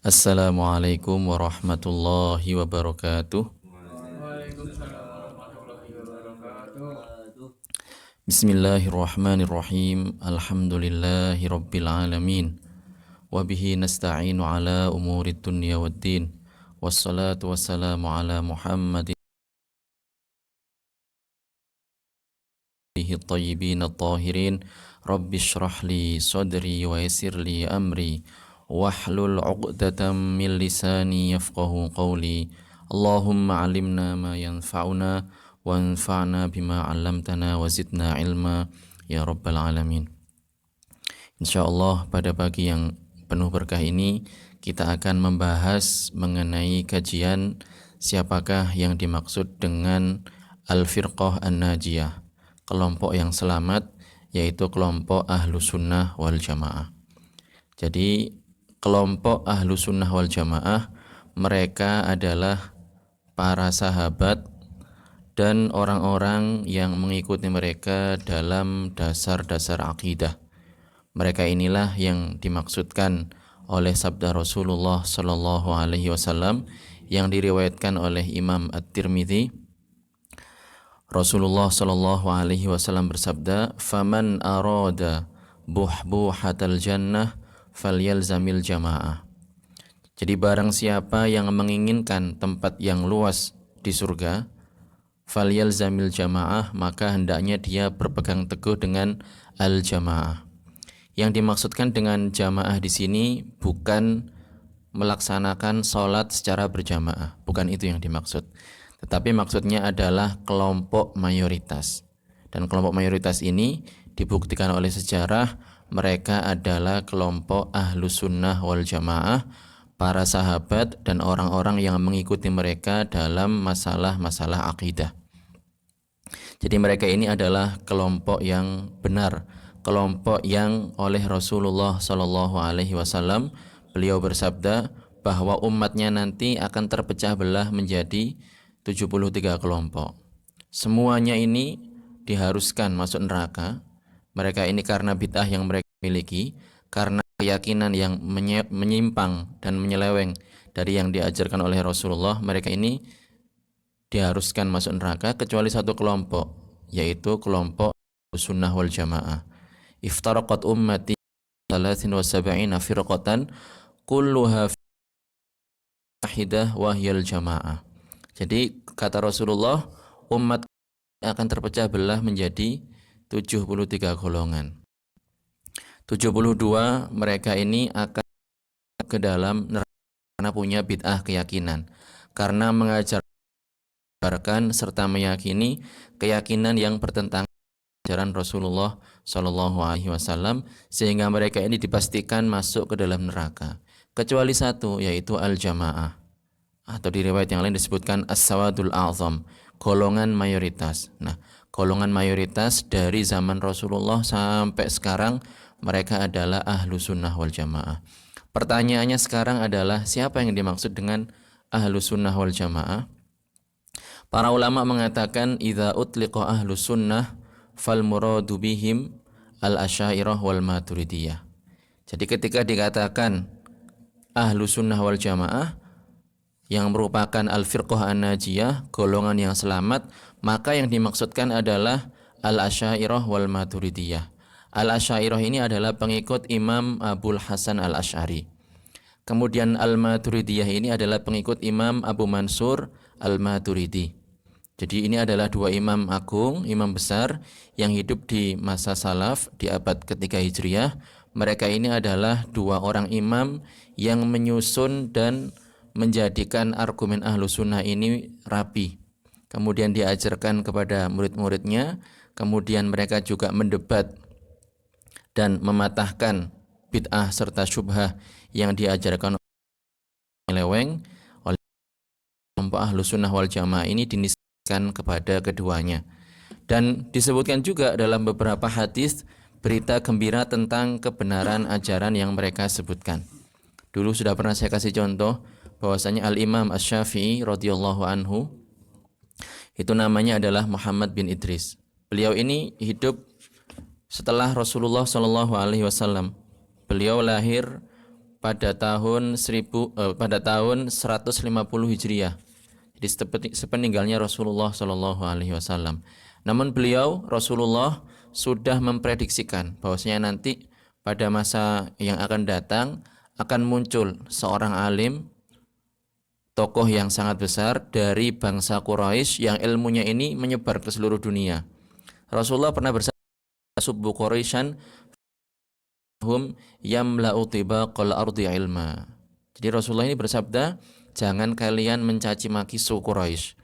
Assalamualaikum warahmatullahi wabarakatuh. Bismillahirrahmanirrahim. Alhamdulillahi rabbil alamin. Wabihi nasta'inu ala umuri dunya waddin. Wassalatu wassalamu ala Muhammadin الطيبين الطاهرين رب اشرح لي صدري ويسر لي أمري واحلل عقدة من لساني يفقه قولي اللهم علمنا ما ينفعنا وانفعنا بما علمتنا وزدنا علما ya rabbal alamin. Insyaallah pada pagi yang penuh berkah ini kita akan membahas mengenai kajian siapakah yang dimaksud dengan Al-Firqah An-Najiyah, kelompok yang selamat, yaitu kelompok Ahlu Sunnah wal Jamaah. Jadi kelompok Ahlu Sunnah wal Jamaah mereka adalah para sahabat dan orang-orang yang mengikuti mereka dalam dasar-dasar akidah. Mereka inilah yang dimaksudkan oleh sabda Rasulullah Sallallahu Alaihi Wasallam yang diriwayatkan oleh Imam At-Tirmidzi. Rasulullah Sallallahu Alaihi Wasallam bersabda, "Faman arada buhbuhatal jannah falyalzamil jamaah." Jadi barang siapa yang menginginkan tempat yang luas di surga, falyalzamil jamaah, maka hendaknya dia berpegang teguh dengan al-jamaah. Yang dimaksudkan dengan jamaah di sini bukan melaksanakan sholat secara berjamaah, bukan itu yang dimaksud. Tetapi maksudnya adalah kelompok mayoritas. Dan kelompok mayoritas ini dibuktikan oleh sejarah, mereka adalah kelompok ahlu sunnah wal jamaah, para sahabat dan orang-orang yang mengikuti mereka dalam masalah-masalah akidah. Jadi mereka ini adalah kelompok yang benar, kelompok yang oleh Rasulullah Sallallahu Alaihi Wasallam beliau bersabda bahwa umatnya nanti akan terpecah belah menjadi 73 kelompok. Semuanya ini diharuskan masuk neraka. Mereka ini karena bid'ah yang mereka miliki, karena keyakinan yang menyimpang dan menyeleweng dari yang diajarkan oleh Rasulullah, mereka ini diharuskan masuk neraka kecuali satu kelompok, yaitu kelompok sunnah wal jamaah. Iftaraqat ummati 73 firqatan kulluha wahidah wahyal jamaah. Jadi kata Rasulullah, umat akan terpecah belah menjadi 73 golongan. 72 mereka ini akan ke dalam neraka karena punya bid'ah keyakinan, karena mengajarkan serta meyakini keyakinan yang bertentangan ajaran Rasulullah Shallallahu Alaihi Wasallam, sehingga mereka ini dipastikan masuk ke dalam neraka. Kecuali satu, yaitu al-jamaah, atau di riwayat yang lain disebutkan as-sawadul a'zam, golongan mayoritas. Nah, golongan mayoritas dari zaman Rasulullah sampai sekarang mereka adalah ahlu sunnah wal jamaah. Pertanyaannya sekarang adalah siapa yang dimaksud dengan ahlu sunnah wal jamaah? Para ulama mengatakan idza utliqa ahlu sunnah fal muradu bihim al-asy'ariyah wal maturidiyah. Jadi ketika dikatakan ahlu sunnah wal jamaah yang merupakan al-firqah an-najiyah, golongan yang selamat, maka yang dimaksudkan adalah al-asy'ariyah wal maturidiyah. Al-asy'ariyah ini adalah pengikut Imam Abul Hasan al-Asy'ari. Kemudian al-maturidiyah ini adalah pengikut Imam Abu Mansur al-Maturidi. Jadi ini adalah dua imam agung, imam besar yang hidup di masa salaf di abad ketiga Hijriah. Mereka ini adalah dua orang imam yang menyusun dan menjadikan argumen ahlu sunnah ini rapi. Kemudian diajarkan kepada murid-muridnya. Kemudian mereka juga mendebat dan mematahkan bid'ah serta syubhah yang diajarkan oleh kelompok ahlu sunnah wal jamaah ini dinisbahkan kepada keduanya. Dan disebutkan juga dalam beberapa hadis berita gembira tentang kebenaran ajaran yang mereka sebutkan. Dulu sudah pernah saya kasih contoh bahwasanya Al-Imam Asy-Syafi'i radhiyallahu anhu itu namanya adalah Muhammad bin Idris. Beliau ini hidup setelah Rasulullah Shallallahu Alaihi Wasallam. Beliau lahir pada tahun 150 Hijriah. Jadi sepeninggalnya Rasulullah Shallallahu Alaihi Wasallam. Namun beliau Rasulullah sudah memprediksikan bahwasanya nanti pada masa yang akan datang akan muncul seorang alim, tokoh yang sangat besar dari bangsa Quraisy yang ilmunya ini menyebar ke seluruh dunia. Rasulullah pernah bersabda, "Subbu Quraisyan hum yamla'u tibaqal ardi ilma." Jadi Rasulullah ini bersabda, jangan kalian mencaci maki suku Quraisy.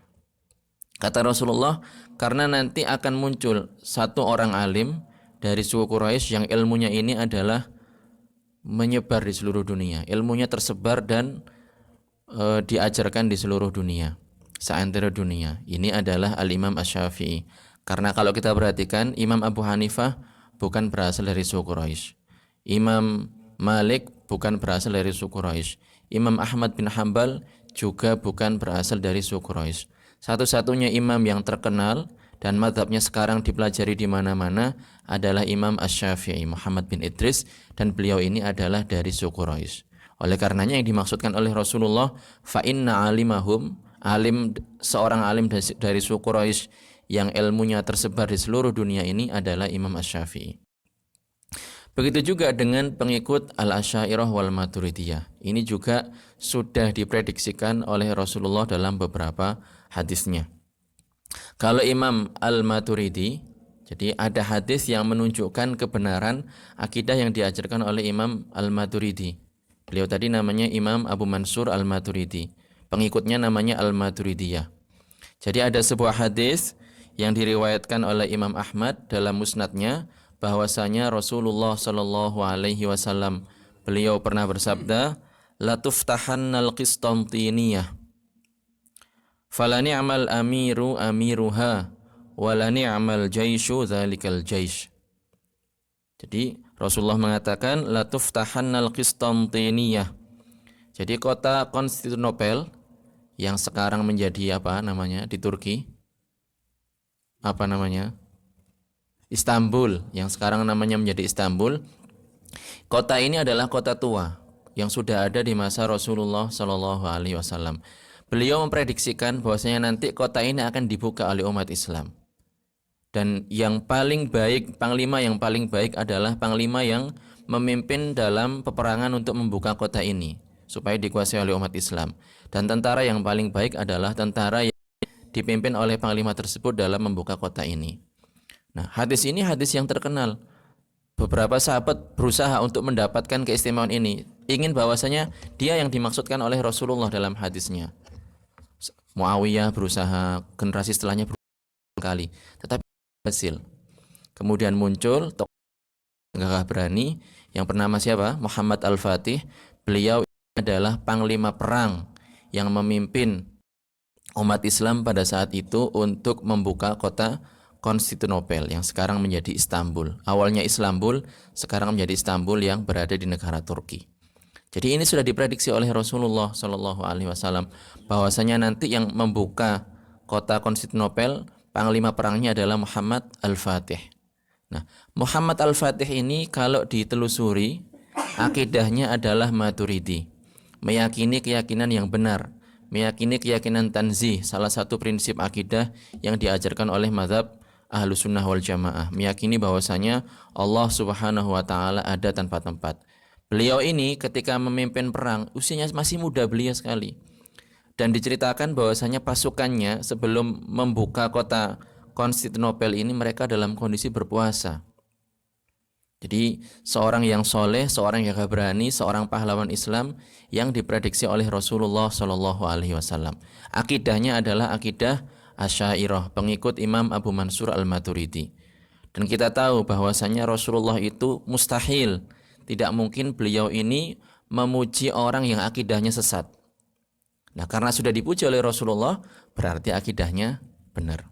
Kata Rasulullah, karena nanti akan muncul satu orang alim dari suku Quraisy yang ilmunya ini adalah menyebar di seluruh dunia. Ilmunya tersebar dan diajarkan di seluruh dunia, seantero dunia. Ini adalah Al-Imam Asy-Syafi'i. Karena kalau kita perhatikan, Imam Abu Hanifah bukan berasal dari suku Quraisy. Imam Malik bukan berasal dari suku Quraisy. Imam Ahmad bin Hambal juga bukan berasal dari suku Quraisy. Satu-satunya imam yang terkenal dan mazhabnya sekarang dipelajari di mana-mana adalah Imam Asy-Syafi'i, Muhammad bin Idris, dan beliau ini adalah dari suku Quraisy. Oleh karenanya yang dimaksudkan oleh Rasulullah, fa inna alimahum, seorang alim dari suku Quraisy yang ilmunya tersebar di seluruh dunia ini adalah Imam Asy-Syafi'i. Begitu juga dengan pengikut Al-Asy'ariyah wal Maturidiyah. Ini juga sudah diprediksikan oleh Rasulullah dalam beberapa hadisnya. Kalau Imam Al-Maturidi, jadi ada hadis yang menunjukkan kebenaran akidah yang diajarkan oleh Imam Al-Maturidi. Beliau tadi namanya Imam Abu Mansur Al-Maturidi. Pengikutnya namanya Al-Maturidiyah. Jadi ada sebuah hadis yang diriwayatkan oleh Imam Ahmad dalam musnadnya, bahwasanya Rasulullah Shallallahu Alaihi Wasallam beliau pernah bersabda, la tuftahannal Qistantiniyah, fala ni'mal amiru amiruha, wala ni'mal jaishu dzalikal jaish. Jadi Rasulullah mengatakan la tuftahannal Qistantiniyah. Jadi kota Konstantinopel yang sekarang menjadi apa namanya di Turki? Apa namanya? Istanbul, yang sekarang namanya menjadi Istanbul. Kota ini adalah kota tua yang sudah ada di masa Rasulullah Shallallahu Alaihi Wasallam. Beliau memprediksikan bahwasanya nanti kota ini akan dibuka oleh umat Islam. Dan yang paling baik, panglima yang paling baik adalah panglima yang memimpin dalam peperangan untuk membuka kota ini supaya dikuasai oleh umat Islam. Dan tentara yang paling baik adalah tentara yang dipimpin oleh panglima tersebut dalam membuka kota ini. Nah, hadis ini hadis yang terkenal. Beberapa sahabat berusaha untuk mendapatkan keistimewaan ini, ingin bahwasanya dia yang dimaksudkan oleh Rasulullah dalam hadisnya. Muawiyah berusaha, generasi setelahnya berusaha kali, tetapi berhasil. Kemudian muncul tokoh gagah berani yang bernama siapa? Muhammad Al-Fatih. Beliau adalah panglima perang yang memimpin umat Islam pada saat itu untuk membuka kota Konstantinopel yang sekarang menjadi Istanbul. Awalnya Istanbul, sekarang menjadi Istanbul yang berada di negara Turki. Jadi ini sudah diprediksi oleh Rasulullah Shallallahu Alaihi Wasallam bahwasanya nanti yang membuka kota Konstantinopel, panglima perangnya adalah Muhammad Al-Fatih. Nah, Muhammad Al-Fatih ini kalau ditelusuri, akidahnya adalah Maturidi, meyakini keyakinan yang benar, meyakini keyakinan tanzih, salah satu prinsip akidah yang diajarkan oleh mazhab Ahlus Sunnah wal Jamaah, meyakini bahwasanya Allah Subhanahu wa taala ada tanpa tempat. Beliau ini ketika memimpin perang, usianya masih muda belia sekali. Dan diceritakan bahwasanya pasukannya sebelum membuka kota Konstantinopel ini mereka dalam kondisi berpuasa. Jadi seorang yang soleh, seorang yang berani, seorang pahlawan Islam yang diprediksi oleh Rasulullah Shallallahu Alaihi Wasallam. Akidahnya adalah akidah Asy'ariyah, pengikut Imam Abu Mansur Al-Maturidi. Dan kita tahu bahwasanya Rasulullah itu mustahil, tidak mungkin beliau ini memuji orang yang akidahnya sesat. Nah, karena sudah dipuji oleh Rasulullah, berarti akidahnya benar.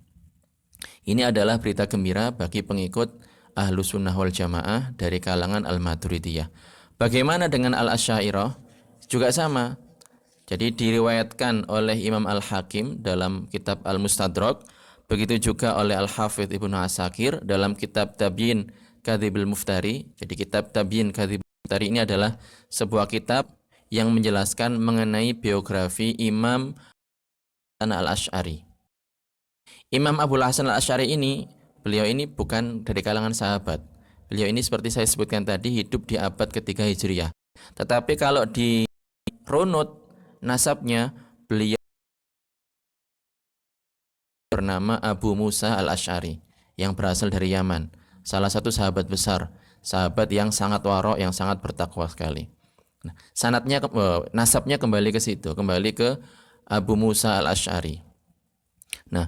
Ini adalah berita gembira bagi pengikut Ahlus Sunnah wal Jamaah dari kalangan Al-Maturidiyah. Bagaimana dengan Al-Asy'ariyah? Juga sama. Jadi diriwayatkan oleh Imam Al-Hakim dalam kitab Al-Mustadrak, begitu juga oleh Al-Hafidh Ibnu Asakir dalam kitab Tabyin Kadhibil Muftari. Jadi kitab Tabyin Kadhibil Tadi ini adalah sebuah kitab yang menjelaskan mengenai biografi Imam Al-Asy'ari. Imam Abul Hasan Al-Asy'ari ini, beliau ini bukan dari kalangan sahabat. Beliau ini seperti saya sebutkan tadi hidup di abad ketiga Hijriah. Tetapi kalau di runut nasabnya, beliau bernama Abu Musa Al-Asy'ari yang berasal dari Yaman. Salah satu sahabat besar, sahabat yang sangat warok, yang sangat bertakwa sekali. Nah, nasabnya kembali ke situ, kembali ke Abu Musa Al-Asy'ari. Nah,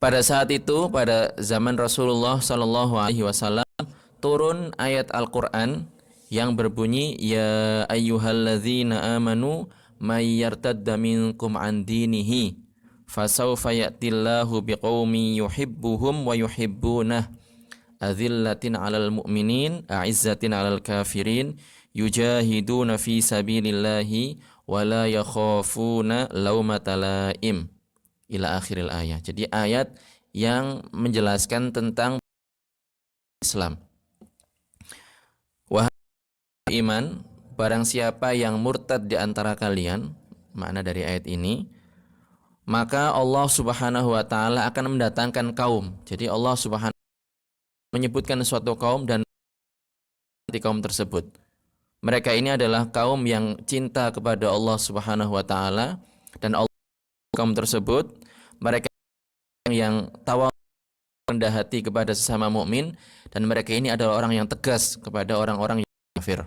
pada saat itu, pada zaman Rasulullah Shallallahu Alaihi Wasallam, turun ayat Al-Quran yang berbunyi, Ya ayyuhalladzina amanu may yartadda minkum an dinihi fasawfa ya'tillahu biqaumin yuhibbuhum wa yuhibbunah azillatin 'alal mu'minin a'izzatin 'alal kafirin yujahiduna fi sabilillahi wa la yakhafuna laumata laim ila akhiril ayat. Jadi ayat yang menjelaskan tentang Islam. Wahai iman, barang siapa yang murtad di antara kalian, makna dari ayat ini, maka Allah Subhanahu wa taala akan mendatangkan kaum. Jadi Allah Subhanahu menyebutkan suatu kaum dan di kaum tersebut. Mereka ini adalah kaum yang cinta kepada Allah Subhanahu wa taala, dan Allah kaum tersebut mereka yang tawadhu, rendah hati kepada sesama mukmin, dan mereka ini adalah orang yang tegas kepada orang-orang yang kafir.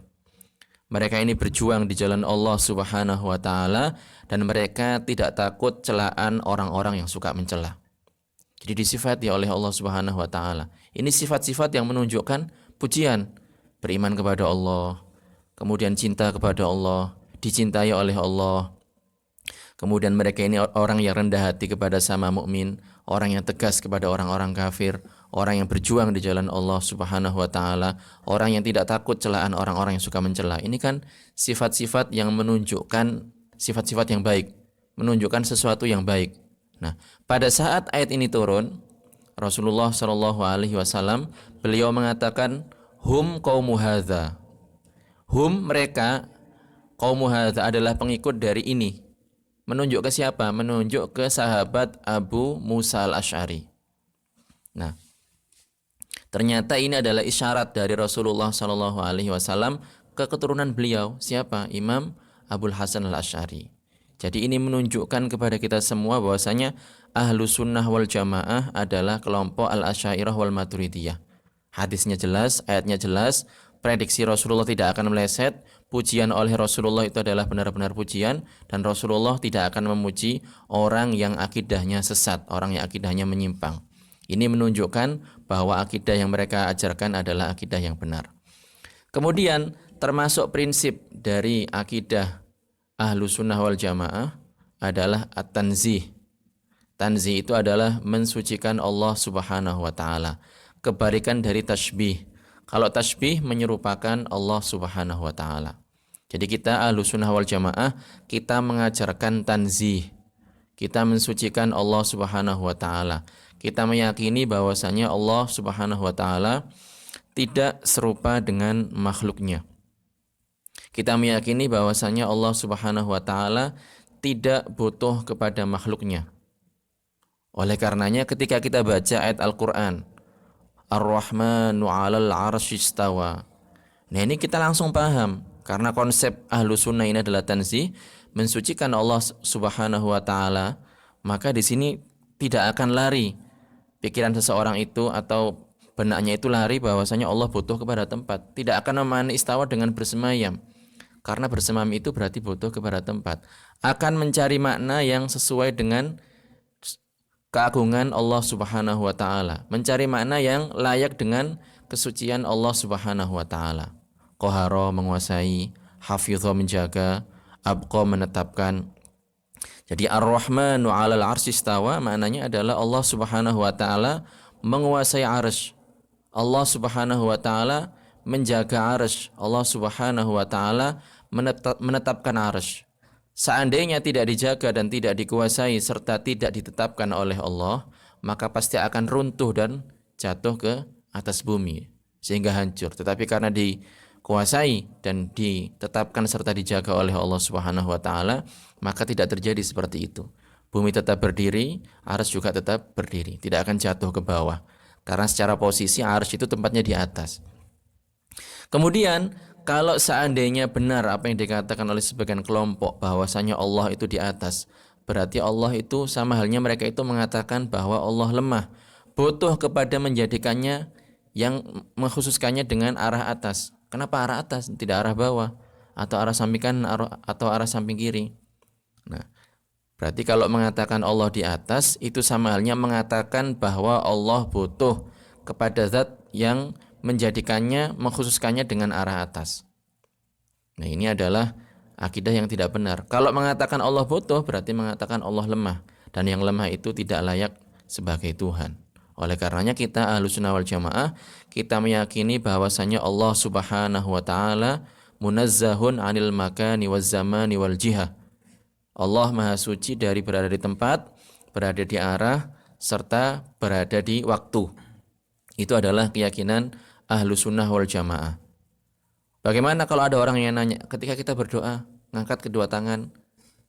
Mereka ini berjuang di jalan Allah Subhanahu wa taala dan mereka tidak takut celaan orang-orang yang suka mencela. Jadi disifati oleh Allah Subhanahu wa taala. Ini sifat-sifat yang menunjukkan pujian, beriman kepada Allah, kemudian cinta kepada Allah, dicintai oleh Allah. Kemudian mereka ini orang yang rendah hati kepada sama mukmin, orang yang tegas kepada orang-orang kafir, orang yang berjuang di jalan Allah Subhanahu wa taala, orang yang tidak takut celaan orang-orang yang suka mencela. Ini kan sifat-sifat yang menunjukkan sifat-sifat yang baik, menunjukkan sesuatu yang baik. Nah, pada saat ayat ini turun, Rasulullah Shallallahu alaihi wasallam beliau mengatakan, hum qaumu hadza. Hum, mereka, qaumu hadza adalah pengikut dari ini. Menunjuk ke siapa? Menunjuk ke sahabat Abu Musa Al-Asy'ari. Nah, ternyata ini adalah isyarat dari Rasulullah Shallallahu alaihi wasallam ke keturunan beliau. Siapa? Imam Abul Hasan Al-Asy'ari. Jadi ini menunjukkan kepada kita semua bahwasanya ahlu sunnah wal jamaah adalah kelompok al-asyairah wal maturidiyah. Hadisnya jelas, ayatnya jelas, prediksi Rasulullah tidak akan meleset, pujian oleh Rasulullah itu adalah benar-benar pujian, dan Rasulullah tidak akan memuji orang yang akidahnya sesat, orang yang akidahnya menyimpang. Ini menunjukkan bahwa akidah yang mereka ajarkan adalah akidah yang benar. Kemudian termasuk prinsip dari akidah ahlu sunnah wal jamaah adalah at-tanzih. Tanzih itu adalah mensucikan Allah Subhanahu wa taala. Kebalikan dari tasbih. Kalau tasbih menyerupakan Allah Subhanahu wa taala. Jadi kita ahlu sunnah wal jamaah, kita mengajarkan tanzih. Kita mensucikan Allah Subhanahu wa taala. Kita meyakini bahwasanya Allah Subhanahu wa taala tidak serupa dengan makhluknya. Kita meyakini bahwasanya Allah Subhanahu wa taala tidak butuh kepada makhluknya. Oleh karenanya ketika kita baca ayat Al-Qur'an, Ar-Rahmanu 'alal 'arsy istawa. Nah, ini kita langsung paham karena konsep ahlu sunnah ini adalah tanzih, mensucikan Allah Subhanahu wa taala, maka di sini tidak akan lari pikiran seseorang itu atau benaknya itu lari bahwasanya Allah butuh kepada tempat. Tidak akan memahami istawa dengan bersemayam. Karena bersemayam itu berarti butuh kepada tempat. Akan mencari makna yang sesuai dengan keagungan Allah Subhanahu wa taala, mencari makna yang layak dengan kesucian Allah Subhanahu wa taala. Qahara menguasai, hafidha menjaga, abqa menetapkan. Jadi Ar-Rahmanu 'alal 'arsy istawa maknanya adalah Allah Subhanahu wa taala menguasai arsy. Allah Subhanahu wa taala menjaga arsy. Allah Subhanahu wa taala menetapkan arsy. Seandainya tidak dijaga dan tidak dikuasai serta tidak ditetapkan oleh Allah, maka pasti akan runtuh dan jatuh ke atas bumi sehingga hancur. Tetapi karena dikuasai dan ditetapkan serta dijaga oleh Allah Subhanahu wa taala, maka tidak terjadi seperti itu. Bumi tetap berdiri, arsy juga tetap berdiri, tidak akan jatuh ke bawah. Karena secara posisi arsy itu tempatnya di atas. Kemudian kalau seandainya benar apa yang dikatakan oleh sebagian kelompok bahwasanya Allah itu di atas, berarti Allah itu sama halnya mereka itu mengatakan bahwa Allah lemah, butuh kepada menjadikannya yang mengkhususkannya dengan arah atas. Kenapa arah atas, tidak arah bawah atau arah samping kanan atau arah samping kiri? Nah, berarti kalau mengatakan Allah di atas itu sama halnya mengatakan bahwa Allah butuh kepada zat yang menjadikannya, mengkhususkannya dengan arah atas. Nah, ini adalah akidah yang tidak benar. Kalau mengatakan Allah butuh berarti mengatakan Allah lemah, dan yang lemah itu tidak layak sebagai Tuhan. Oleh karenanya kita Ahlussunnah wal Jamaah, kita meyakini bahwasanya Allah Subhanahu wa taala munazzahun 'anil makani waz zamani wal jihah. Allah Maha Suci dari berada di tempat, berada di arah, serta berada di waktu. Itu adalah keyakinan Ahlussunnah wal Jamaah. Bagaimana kalau ada orang yang nanya, ketika kita berdoa, ngangkat kedua tangan,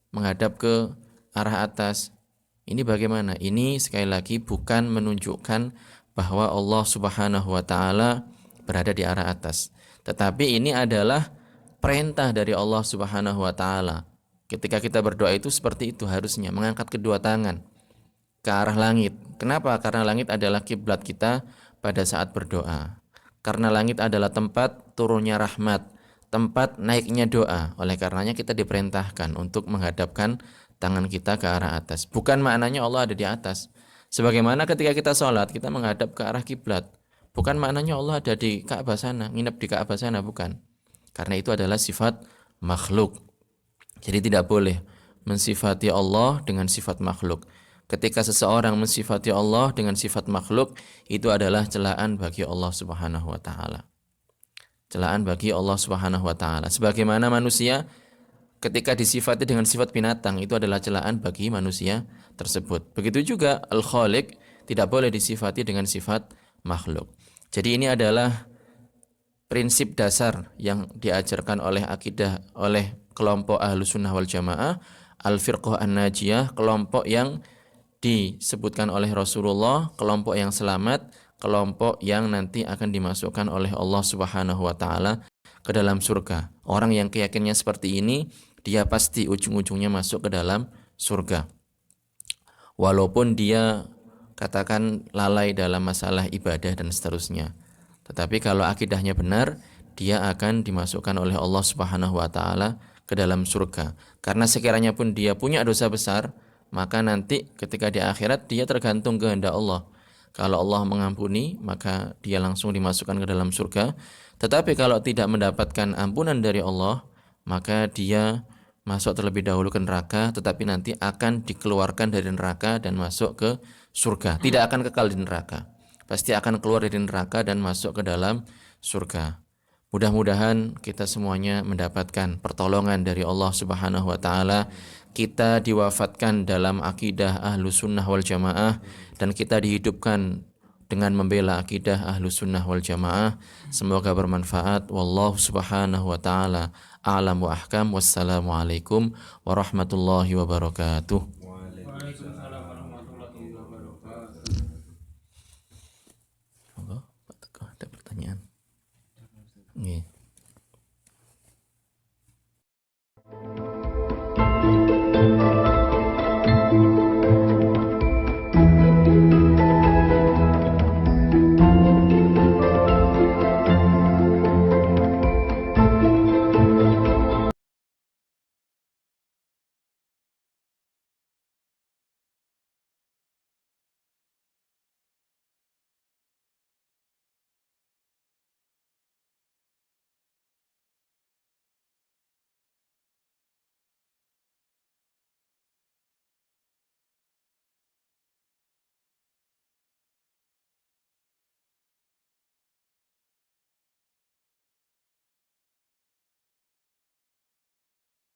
menghadap ke arah atas, ini bagaimana? Ini sekali lagi bukan menunjukkan bahwa Allah Subhanahu wa taala berada di arah atas. Tetapi ini adalah perintah dari Allah Subhanahu wa taala. Ketika kita berdoa itu seperti itu harusnya, mengangkat kedua tangan ke arah langit. Kenapa? Karena langit adalah kiblat kita pada saat berdoa. Karena langit adalah tempat turunnya rahmat, tempat naiknya doa. Oleh karenanya kita diperintahkan untuk menghadapkan tangan kita ke arah atas. Bukan maknanya Allah ada di atas. Sebagaimana ketika kita sholat, kita menghadap ke arah kiblat. Bukan maknanya Allah ada di Ka'bah sana, nginep di Ka'bah sana, bukan. Karena itu adalah sifat makhluk. Jadi tidak boleh mensifati Allah dengan sifat makhluk. Ketika seseorang mensifati Allah dengan sifat makhluk, itu adalah celaan bagi Allah Subhanahu wa taala. Celaan bagi Allah Subhanahu wa taala. Sebagaimana manusia ketika disifati dengan sifat binatang, itu adalah celaan bagi manusia tersebut. Begitu juga Al-Khaliq tidak boleh disifati dengan sifat makhluk. Jadi ini adalah prinsip dasar yang diajarkan oleh akidah oleh kelompok Ahlussunnah wal Jamaah, Al-Firqah An-Najiyah, kelompok yang disebutkan oleh Rasulullah, kelompok yang selamat, kelompok yang nanti akan dimasukkan oleh Allah Subhanahu wa taala ke dalam surga. Orang yang keyakinannya seperti ini, dia pasti ujung-ujungnya masuk ke dalam surga. Walaupun dia katakan lalai dalam masalah ibadah dan seterusnya. Tetapi kalau akidahnya benar, dia akan dimasukkan oleh Allah Subhanahu wa taala ke dalam surga. Karena sekiranya pun dia punya dosa besar, maka nanti ketika di akhirat dia tergantung kehendak Allah. Kalau Allah mengampuni, maka dia langsung dimasukkan ke dalam surga. Tetapi kalau tidak mendapatkan ampunan dari Allah, maka dia masuk terlebih dahulu ke neraka, tetapi nanti akan dikeluarkan dari neraka dan masuk ke surga. Tidak akan kekal di neraka. Pasti akan keluar dari neraka dan masuk ke dalam surga. Mudah-mudahan kita semuanya mendapatkan pertolongan dari Allah Subhanahu wa taala. Kita diwafatkan dalam akidah Ahlussunnah wal Jamaah dan kita dihidupkan dengan membela akidah Ahlussunnah wal Jamaah. Semoga bermanfaat. Wallahu Subhanahu wa taala a'lam wa ahkam. Wassalamualaikum warahmatullahi wabarakatuh. Waalaikumsalam warahmatullahi wabarakatuh. Monggo, Pak Teguh, ada pertanyaan? Nggih.